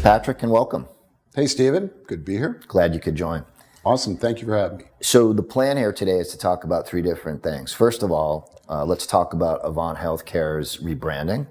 Patrick, and welcome. Hey, Stephen. Good to be here. Glad you could join. Awesome. Thank you for having me. So the plan here today is to talk about three different things. First of all, let's talk about Avant Healthcare's rebranding.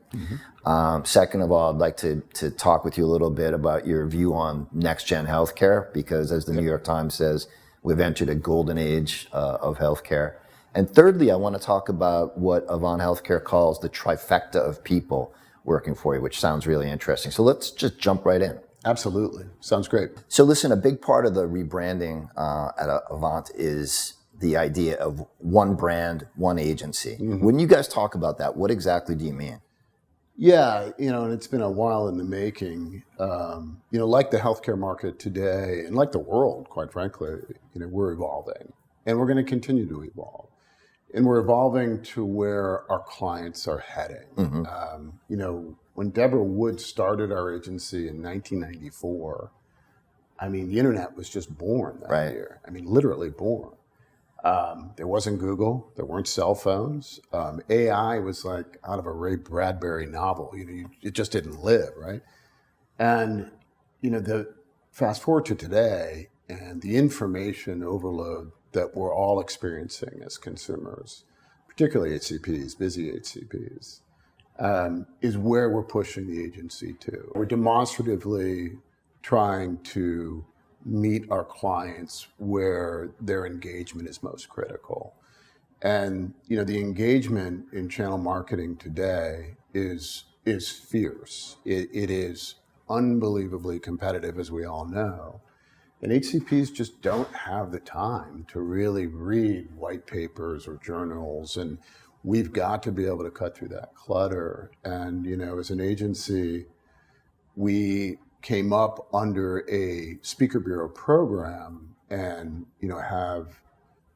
Second of all, I'd like to talk with you a little bit about your view on next-gen healthcare, because as the New York Times says, we've entered a golden age of healthcare. And thirdly, I want to talk about what Avant Healthcare calls the trifecta of people working for you, which sounds really interesting. So let's just jump right in. Absolutely. Sounds great. So listen, a big part of the rebranding at Avant is the idea of one brand, one agency. When you guys talk about that, what exactly do you mean? Yeah, and it's been a while in the making. Like the healthcare market today, and like the world, quite frankly, we're evolving, and we're going to continue to evolve. And we're evolving to where our clients are heading. When Deborah Wood started our agency in 1994, the internet was just born that year. Literally born. There wasn't Google. There weren't cell phones. AI was like out of a Ray Bradbury novel. It just didn't live, right? And, the fast forward to today and the information overload that we're all experiencing as consumers, particularly HCPs, busy HCPs, is where we're pushing the agency to. We're demonstratively trying to meet our clients where their engagement is most critical. And, the engagement in channel marketing today is fierce. It is unbelievably competitive, as we all know. And HCPs just don't have the time to really read white papers or journals, and we've got to be able to cut through that clutter. And, as an agency, we came up under a Speaker Bureau program and, have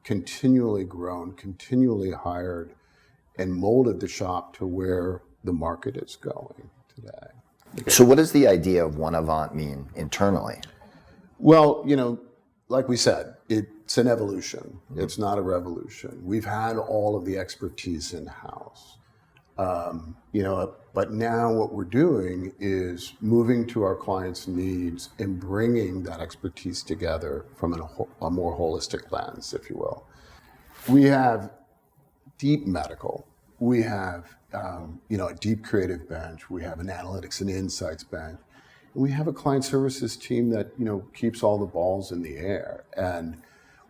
continually grown, continually hired, and molded the shop to where the market is going today. So what does the idea of One Avant mean internally? Well, like we said, it's an evolution. It's not a revolution. We've had all of the expertise in-house. But now what we're doing is moving to our clients' needs and bringing that expertise together from a more holistic lens, if you will. We have deep medical. We have, a deep creative bench. We have an analytics and insights bench. We have a client services team that, keeps all the balls in the air. And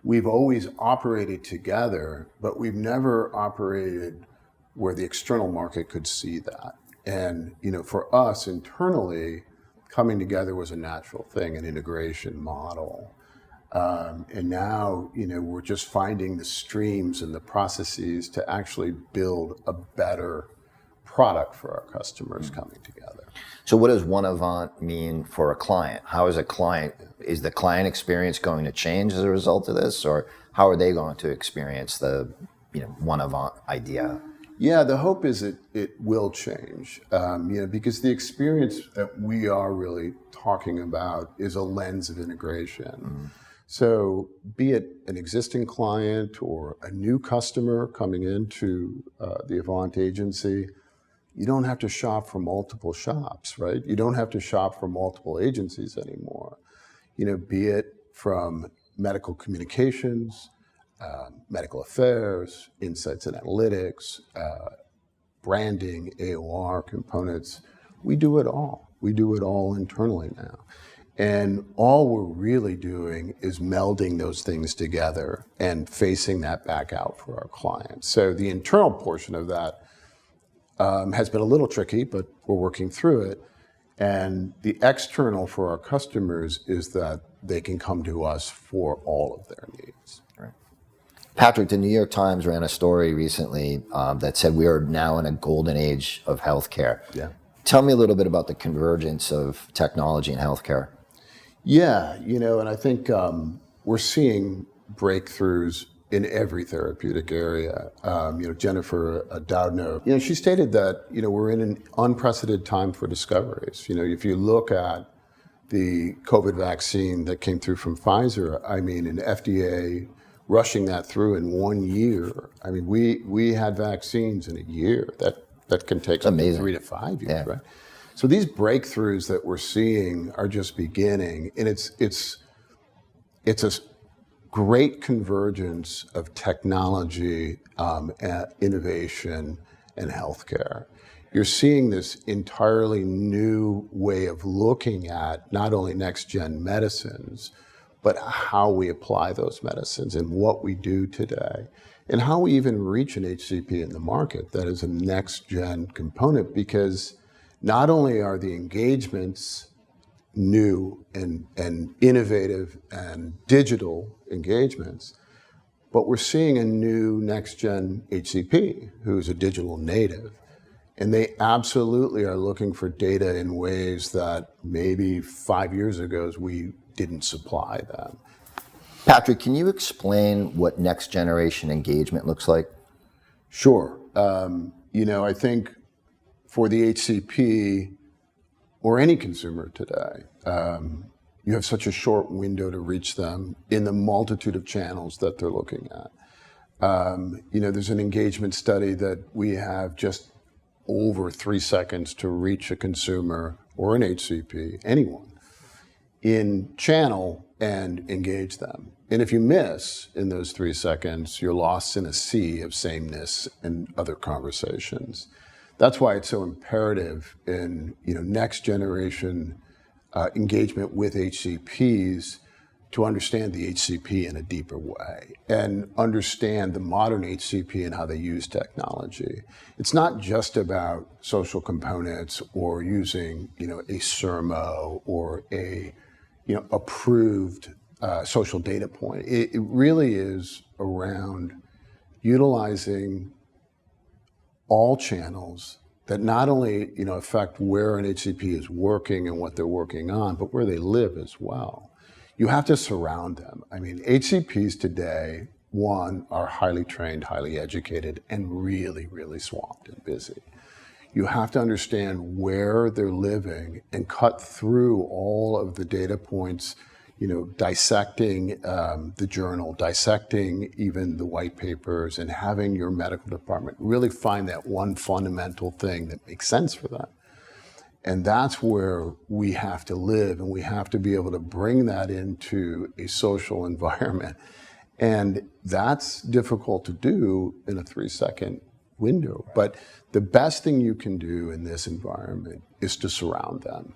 we've always operated together, but we've never operated where the external market could see that. And, for us internally, coming together was a natural thing, an integration model. And now, we're just finding the streams and the processes to actually build a better product for our customers coming together. So what does One Avant mean for a client? Is the client experience going to change as a result of this, or how are they going to experience the One Avant idea? Yeah, the hope is it will change, because the experience that we are really talking about is a lens of integration. So be it an existing client or a new customer coming into the Avant agency, you don't have to shop for multiple shops, right? You don't have to shop for multiple agencies anymore. Be it from medical communications, medical affairs, insights and analytics, branding, AOR components. We do it all. We do it all internally now. And all we're really doing is melding those things together and facing that back out for our clients. So the internal portion of that has been a little tricky, but we're working through it. And the external for our customers is that they can come to us for all of their needs. Right. Patrick, the New York Times ran a story recently that said we are now in a golden age of healthcare. Yeah. Tell me a little bit about the convergence of technology and healthcare. Yeah, and I think we're seeing breakthroughs in every therapeutic area. Jennifer Doudna, she stated that, we're in an unprecedented time for discoveries. If you look at the COVID vaccine that came through from Pfizer, an FDA rushing that through in 1 year. We had vaccines in a year that can take 3 to 5 years, right? So these breakthroughs that we're seeing are just beginning, and it's a great convergence of technology, innovation, and healthcare. You're seeing this entirely new way of looking at not only next-gen medicines, but how we apply those medicines and what we do today, and how we even reach an HCP in the market that is a next-gen component, because not only are the engagements new and innovative and digital engagements, but we're seeing a new next-gen HCP who's a digital native. And they absolutely are looking for data in ways that maybe 5 years ago we didn't supply them. Patrick, can you explain what next generation engagement looks like? Sure. I think for the HCP or any consumer today, you have such a short window to reach them in the multitude of channels that they're looking at. There's an engagement study that we have just over 3 seconds to reach a consumer or an HCP, anyone, in channel and engage them. And if you miss in those 3 seconds, you're lost in a sea of sameness and other conversations. That's why it's so imperative in next generation engagement with HCPs to understand the HCP in a deeper way and understand the modern HCP and how they use technology. It's not just about social components or using a sermo or a approved social data point. It really is around utilizing all channels that not only affect where an HCP is working and what they're working on, but where they live as well. You have to surround them. I mean, HCPs today, one, are highly trained, highly educated, and really, really swamped and busy. You have to understand where they're living and cut through all of the data points, dissecting the journal, dissecting even the white papers, and having your medical department really find that one fundamental thing that makes sense for them. And that's where we have to live, and we have to be able to bring that into a social environment. And that's difficult to do in a 3-second window. But the best thing you can do in this environment is to surround them.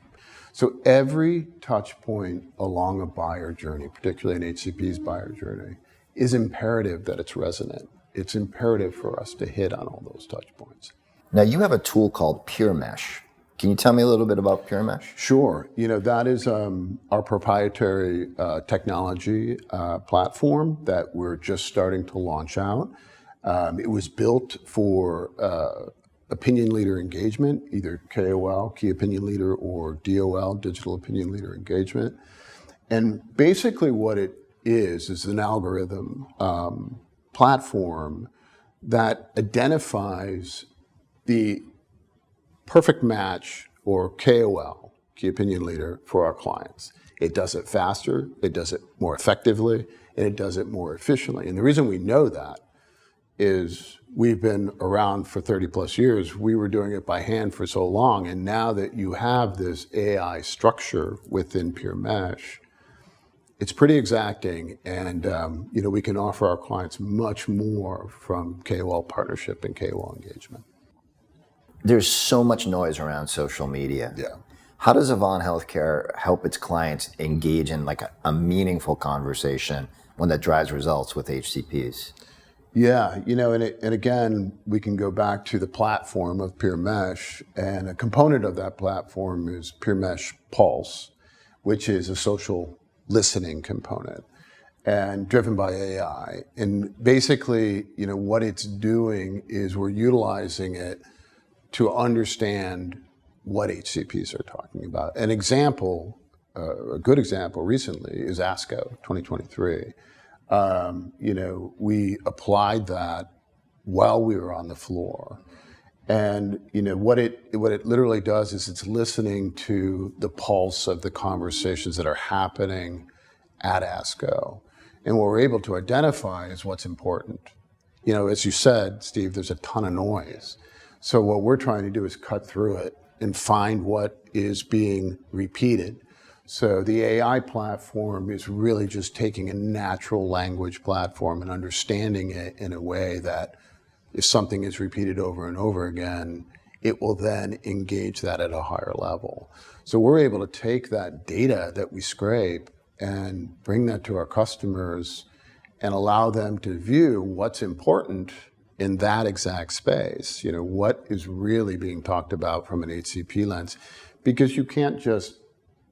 So every touch point along a buyer journey, particularly an HCP's buyer journey, is imperative that it's resonant. It's imperative for us to hit on all those touch points. Now, you have a tool called PureMesh. Can you tell me a little bit about PureMesh? Sure. That is our proprietary technology platform that we're just starting to launch out. It was built for opinion leader engagement, either KOL, key opinion leader, or DOL, digital opinion leader engagement. And basically what it is an algorithm platform that identifies the perfect match or KOL, key opinion leader, for our clients. It does it faster, it does it more effectively, and it does it more efficiently. And the reason we know that is we've been around for 30 plus years. We were doing it by hand for so long, and now that you have this AI structure within PureMesh, it's pretty exacting, and we can offer our clients much more from KOL partnership and KOL engagement. There's so much noise around social media. Yeah. How does Avant Healthcare help its clients engage in a meaningful conversation, one that drives results with HCPs? Yeah, and again, we can go back to the platform of PureMesh, and a component of that platform is PureMesh Pulse, which is a social listening component and driven by AI. And basically, what it's doing is we're utilizing it to understand what HCPs are talking about. An example, a good example recently is ASCO 2023. We applied that while we were on the floor. And what it literally does is it's listening to the pulse of the conversations that are happening at ASCO. And what we're able to identify is what's important. As you said, Steve, there's a ton of noise. So what we're trying to do is cut through it and find what is being repeated. So the AI platform is really just taking a natural language platform and understanding it in a way that if something is repeated over and over again, it will then engage that at a higher level. So we're able to take that data that we scrape and bring that to our customers and allow them to view what's important in that exact space. What is really being talked about from an HCP lens, because you can't just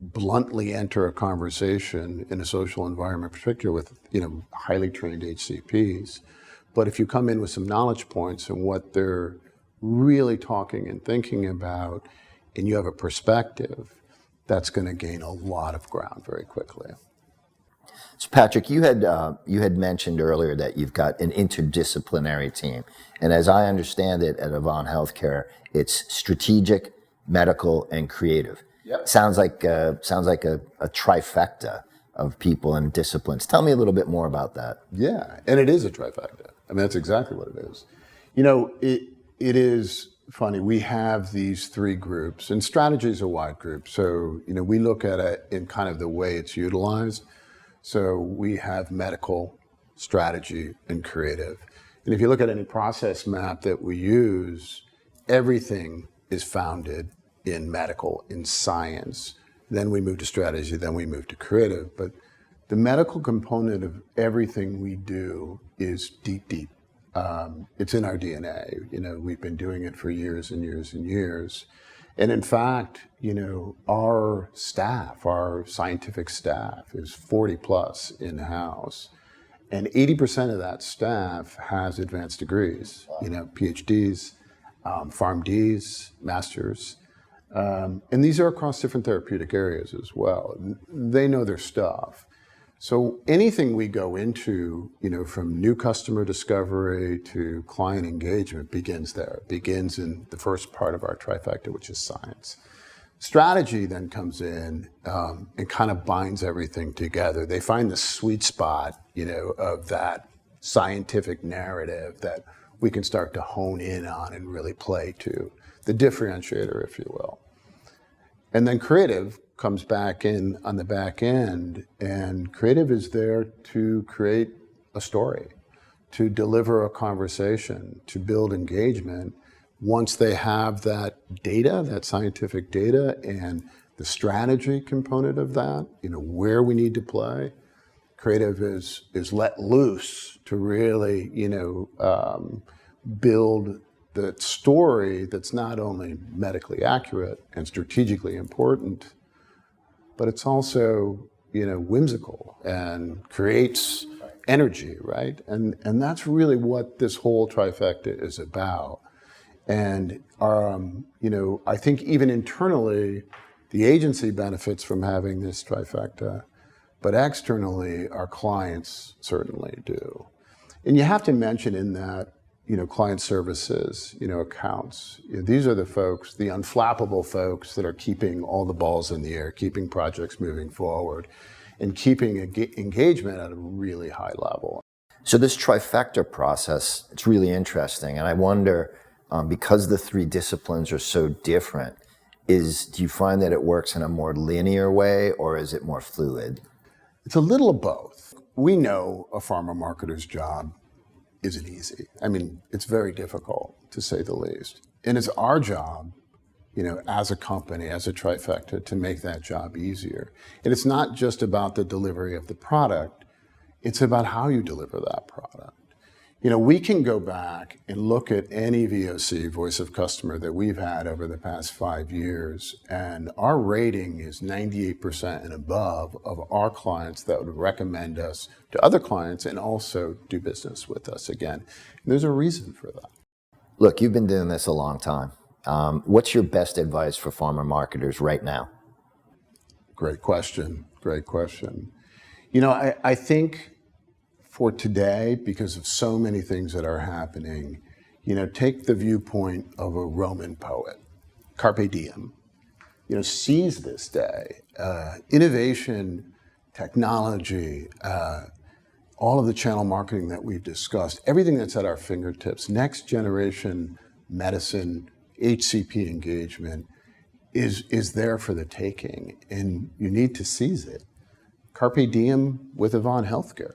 bluntly enter a conversation in a social environment, particularly with highly trained HCPs. But if you come in with some knowledge points and what they're really talking and thinking about, and you have a perspective, that's going to gain a lot of ground very quickly. So Patrick, you had mentioned earlier that you've got an interdisciplinary team, and as I understand it at Avant Healthcare, it's strategic, medical, and creative. Yep. Sounds like a trifecta of people and disciplines. Tell me a little bit more about that. Yeah, and it is a trifecta. I mean, that's exactly what it is. It is funny. We have these three groups, and strategy is a wide group. So, we look at it in kind of the way it's utilized. So we have medical, strategy, and creative. And if you look at any process map that we use, everything is founded in medical, in science. Then we move to strategy, then we move to creative. But the medical component of everything we do is deep. It's in our DNA. We've been doing it for years and years and years. And in fact, our staff, our scientific staff is 40 plus in-house. And 80% of that staff has advanced degrees, PhDs, PharmDs, masters. And these are across different therapeutic areas as well. They know their stuff. So anything we go into, from new customer discovery to client engagement begins there. It begins in the first part of our trifecta, which is science. Strategy then comes in and kind of binds everything together. They find the sweet spot, of that scientific narrative that we can start to hone in on and really play to, the differentiator, if you will. And then creative comes back in on the back end, and creative is there to create a story, to deliver a conversation, to build engagement. Once they have that data, that scientific data, and the strategy component of that, where we need to play, creative is let loose to really, build the story that's not only medically accurate and strategically important, but it's also, whimsical and creates energy, right? And that's really what this whole trifecta is about. And I think even internally, the agency benefits from having this trifecta, but externally, our clients certainly do. And you have to mention in that, client services, accounts. These are the folks, the unflappable folks that are keeping all the balls in the air, keeping projects moving forward, and keeping engagement at a really high level. So this trifecta process, it's really interesting. And I wonder, because the three disciplines are so different, do you find that it works in a more linear way, or is it more fluid? It's a little of both. We know a pharma marketer's job isn't easy. I mean, it's very difficult, to say the least. And it's our job, as a company, as a trifecta, to make that job easier. And it's not just about the delivery of the product, it's about how you deliver that product. We can go back and look at any VOC, voice of customer, that we've had over the past 5 years, and our rating is 98% and above of our clients that would recommend us to other clients and also do business with us again. And there's a reason for that. Look, you've been doing this a long time. What's your best advice for pharma marketers right now? Great question. I think for today, because of so many things that are happening, take the viewpoint of a Roman poet, Carpe diem, seize this day. Innovation, technology, all of the channel marketing that we've discussed, everything that's at our fingertips, next generation medicine, HCP engagement, is there for the taking, and you need to seize it. Carpe diem with Avant Healthcare.